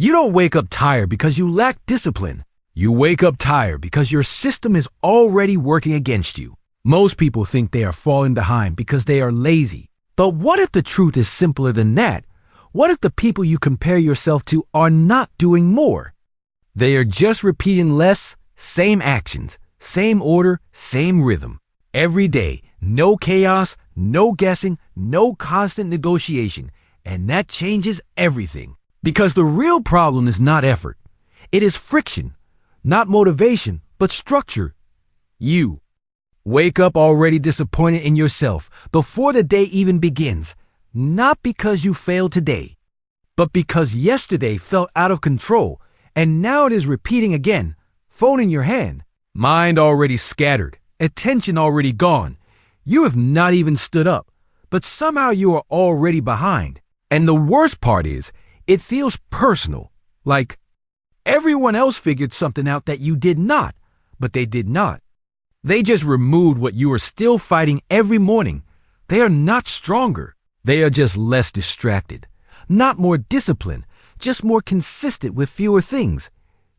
You don't wake up tired because you lack discipline. You wake up tired because your system is already working against you. Most people think they are falling behind because they are lazy. But what if the truth is simpler than that? What if the people you compare yourself to are not doing more? They are just repeating less, same actions, same order, same rhythm. Every day, no chaos, no guessing, no constant negotiation. And that changes everything. Because the real problem is not effort. It is friction. Not motivation, but structure. You wake up already disappointed in yourself before the day even begins. Not because you failed today, but because yesterday felt out of control and now it is repeating again. Phone in your hand, mind already scattered, attention already gone. You have not even stood up, but somehow you are already behind. And the worst part is, it feels personal, like everyone else figured something out that you did not, but they did not. They just removed what you are still fighting every morning. They are not stronger. They are just less distracted, not more disciplined, just more consistent with fewer things.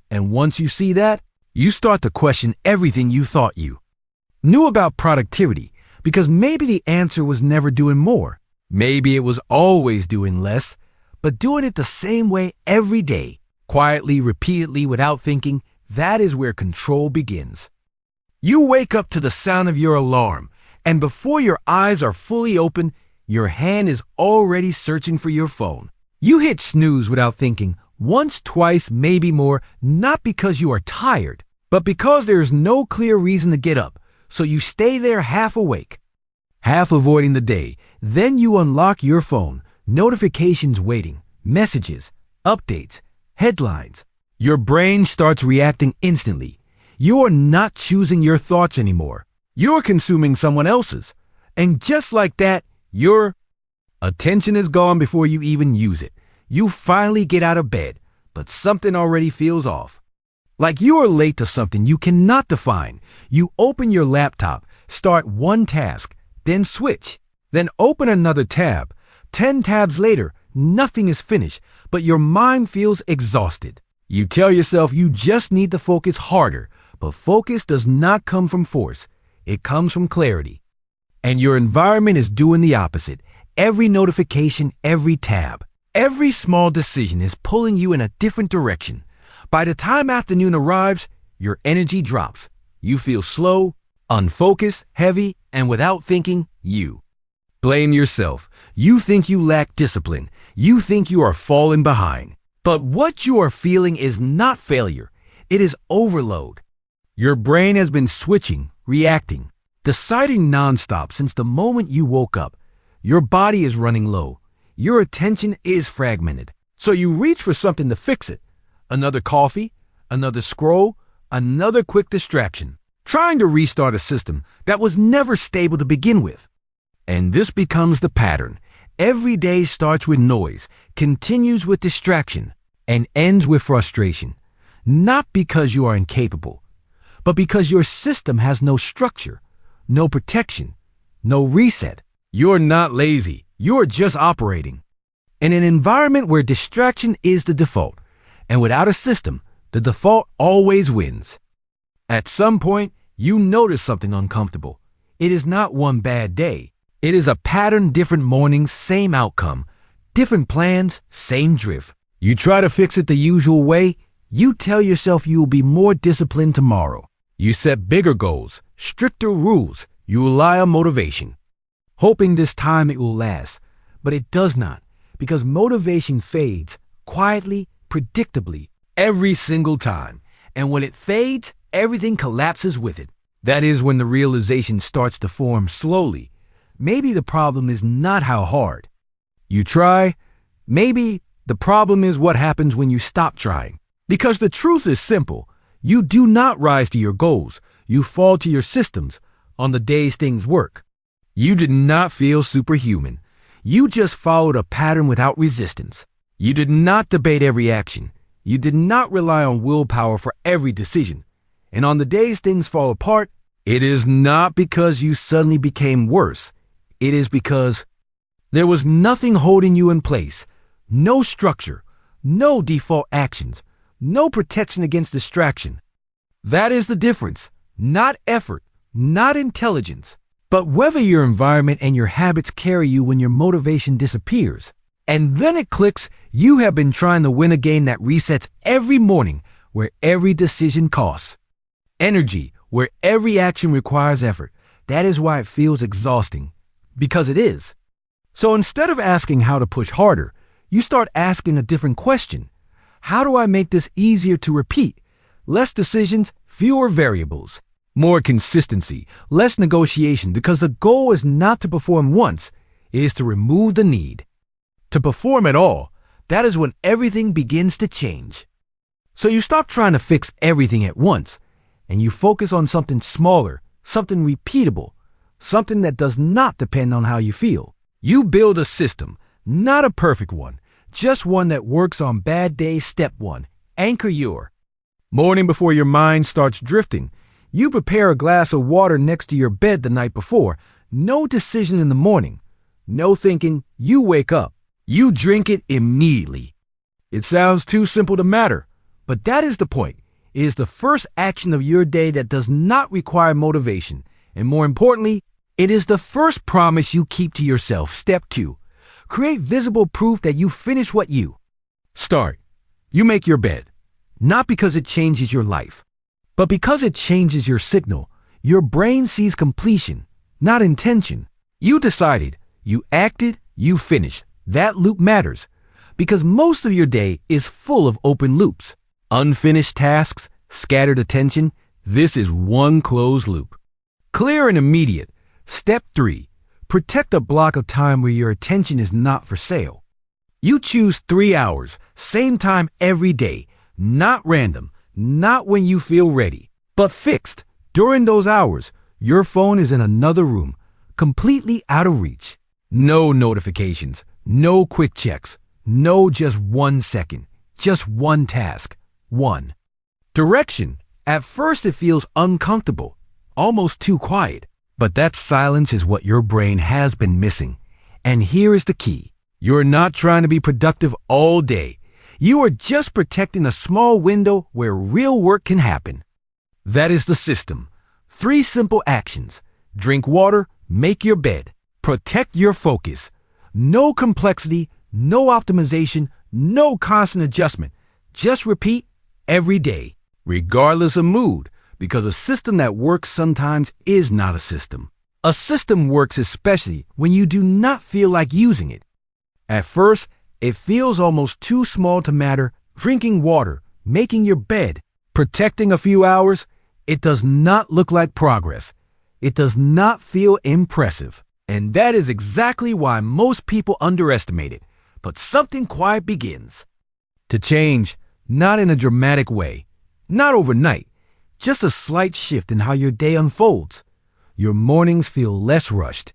And once you see that, you start to question everything you thought you knew about productivity, because maybe the answer was never doing more. Maybe it was always doing less, but doing it the same way every day, quietly, repeatedly, without thinking. That is where control begins. You wake up to the sound of your alarm, and before your eyes are fully open, your hand is already searching for your phone. You hit snooze without thinking, once, twice, maybe more, not because you are tired, but because there is no clear reason to get up, so you stay there half awake, half avoiding the day. Then you unlock your phone, notifications waiting, messages, updates, headlines. Your brain starts reacting instantly. You are not choosing your thoughts anymore. You're consuming someone else's. And just like that, your attention is gone before you even use it. You finally get out of bed, but something already feels off. Like you are late to something you cannot define. You open your laptop, start one task, then switch, then open another tab. 10 tabs later, nothing is finished, but your mind feels exhausted. You tell yourself you just need to focus harder, but focus does not come from force. It comes from clarity. And your environment is doing the opposite. Every notification, every tab, every small decision is pulling you in a different direction. By the time afternoon arrives, your energy drops. You feel slow, unfocused, heavy, and without thinking, you blame yourself. You think you lack discipline. You think you are falling behind. But what you are feeling is not failure. It is overload. Your brain has been switching, reacting, deciding nonstop since the moment you woke up. Your body is running low. Your attention is fragmented. So you reach for something to fix it. Another coffee, another scroll, another quick distraction. Trying to restart a system that was never stable to begin with. And this becomes the pattern. Every day starts with noise, continues with distraction, and ends with frustration. Not because you are incapable, but because your system has no structure, no protection, no reset. You're not lazy. You're just operating. In an environment where distraction is the default, and without a system, the default always wins. At some point, you notice something uncomfortable. It is not one bad day. It is a pattern, different mornings, same outcome. Different plans, same drift. You try to fix it the usual way. You tell yourself you will be more disciplined tomorrow. You set bigger goals, stricter rules. You rely on motivation, hoping this time it will last. But it does not, because motivation fades quietly, predictably, every single time. And when it fades, everything collapses with it. That is when the realization starts to form slowly. Maybe the problem is not how hard you try. Maybe the problem is what happens when you stop trying. Because the truth is simple. You do not rise to your goals. You fall to your systems on the days things work. You did not feel superhuman. You just followed a pattern without resistance. You did not debate every action. You did not rely on willpower for every decision. And on the days things fall apart, it is not because you suddenly became worse. It is because there was nothing holding you in place. No structure, no default actions, no protection against distraction. That is the difference. Not effort, not intelligence, but whether your environment and your habits carry you when your motivation disappears. And then it clicks, you have been trying to win a game that resets every morning, where every decision costs energy, where every action requires effort. That is why it feels exhausting, because it is. So instead of asking how to push harder, you start asking a different question. How do I make this easier to repeat? Less decisions, fewer variables. More consistency, less negotiation, because the goal is not to perform once, it is to remove the need. To perform at all, that is when everything begins to change. So you stop trying to fix everything at once, and you focus on something smaller, something repeatable, something that does not depend on how you feel. You build a system, not a perfect one, just one that works on bad days. Step 1. Anchor your morning. Before your mind starts drifting, you prepare a glass of water next to your bed the night before. No decision in the morning. No thinking. You wake up. You drink it immediately. It sounds too simple to matter, but that is the point. It is the first action of your day that does not require motivation. And more importantly, it is the first promise you keep to yourself. Step 2. Create visible proof that you finish what you start. You make your bed, not because it changes your life, but because it changes your signal. Your brain sees completion, not intention. You decided, you acted, you finished. That loop matters, because most of your day is full of open loops. Unfinished tasks, scattered attention. This is one closed loop. Clear and immediate. Step 3. Protect a block of time where your attention is not for sale. You choose 3 hours, same time every day, not random, not when you feel ready, but fixed. During those hours, your phone is in another room, completely out of reach. No notifications, no quick checks, no just 1 second, just one task, one. Direction. At first it feels uncomfortable, almost too quiet. But that silence is what your brain has been missing. And here is the key. You're not trying to be productive all day. You are just protecting a small window where real work can happen. That is the system. 3 simple actions. Drink water, make your bed, protect your focus. No complexity, no optimization, no constant adjustment. Just repeat every day, regardless of mood. Because a system that works sometimes is not a system. A system works especially when you do not feel like using it. At first, it feels almost too small to matter. Drinking water, making your bed, protecting a few hours, it does not look like progress. It does not feel impressive. And that is exactly why most people underestimate it. But something quiet begins to change, not in a dramatic way, not overnight. Just a slight shift in how your day unfolds. Your mornings feel less rushed.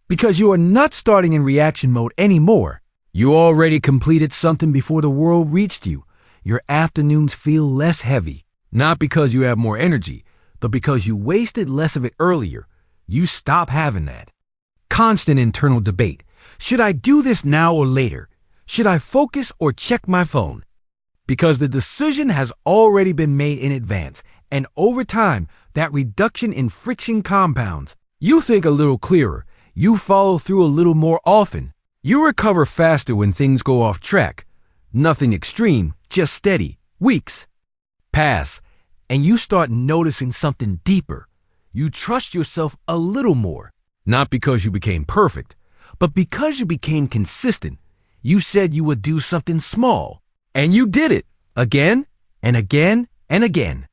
Because you are not starting in reaction mode anymore. You already completed something before the world reached you. Your afternoons feel less heavy. Not because you have more energy, but because you wasted less of it earlier. You stop having that constant internal debate. Should I do this now or later? Should I focus or check my phone? Because the decision has already been made in advance. And over time, that reduction in friction compounds. You think a little clearer. You follow through a little more often. You recover faster when things go off track. Nothing extreme, just steady. Weeks pass, and you start noticing something deeper. You trust yourself a little more. Not because you became perfect, but because you became consistent. You said you would do something small, and you did it again and again and again.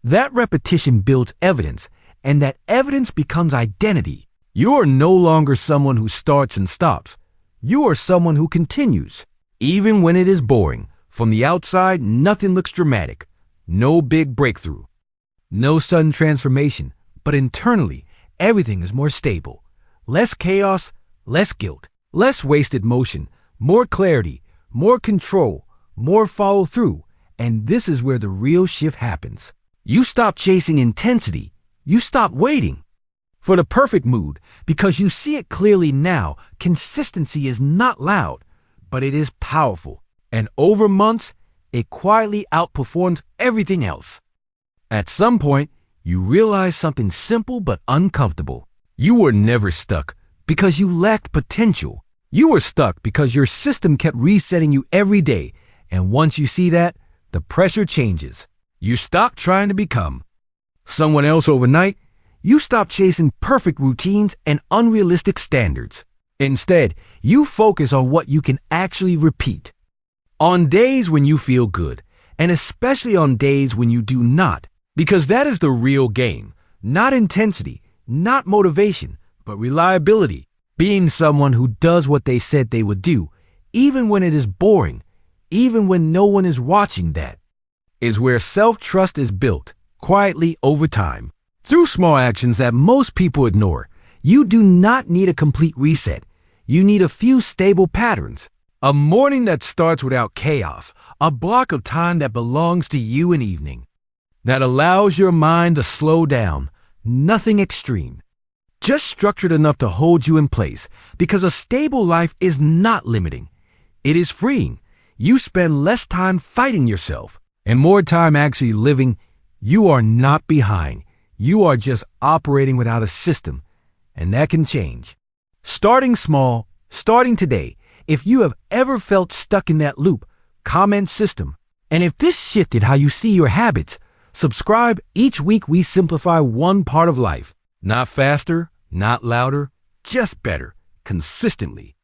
That repetition builds evidence, and that evidence becomes identity. You are no longer someone who starts and stops. You are someone who continues, even when it is boring. From the outside, nothing looks dramatic. No big breakthrough. No sudden transformation. But internally, everything is more stable. Less chaos, less guilt, less wasted motion, more clarity, more control, more follow-through. And this is where the real shift happens. You stop chasing intensity. You stop waiting for the perfect mood because you see it clearly now. Consistency is not loud, but it is powerful. And over months, it quietly outperforms everything else. At some point, you realize something simple but uncomfortable. You were never stuck because you lacked potential. You were stuck because your system kept resetting you every day. And once you see that, the pressure changes. You stop trying to become someone else overnight. You stop chasing perfect routines and unrealistic standards. Instead, you focus on what you can actually repeat. On days when you feel good, and especially on days when you do not, because that is the real game. Not intensity, not motivation, but reliability. Being someone who does what they said they would do, even when it is boring, even when no one is watching, that is where self-trust is built, quietly over time. Through small actions that most people ignore. You do not need a complete reset. You need a few stable patterns. A morning that starts without chaos. A block of time that belongs to you in evening. That allows your mind to slow down. Nothing extreme. Just structured enough to hold you in place, because a stable life is not limiting. It is freeing. You spend less time fighting yourself and more time actually living. You are not behind. You are just operating without a system, and that can change. Starting small, starting today. If you have ever felt stuck in that loop, comment system. And if this shifted how you see your habits, subscribe. Each week we simplify one part of life. Not faster, not louder, just better, consistently.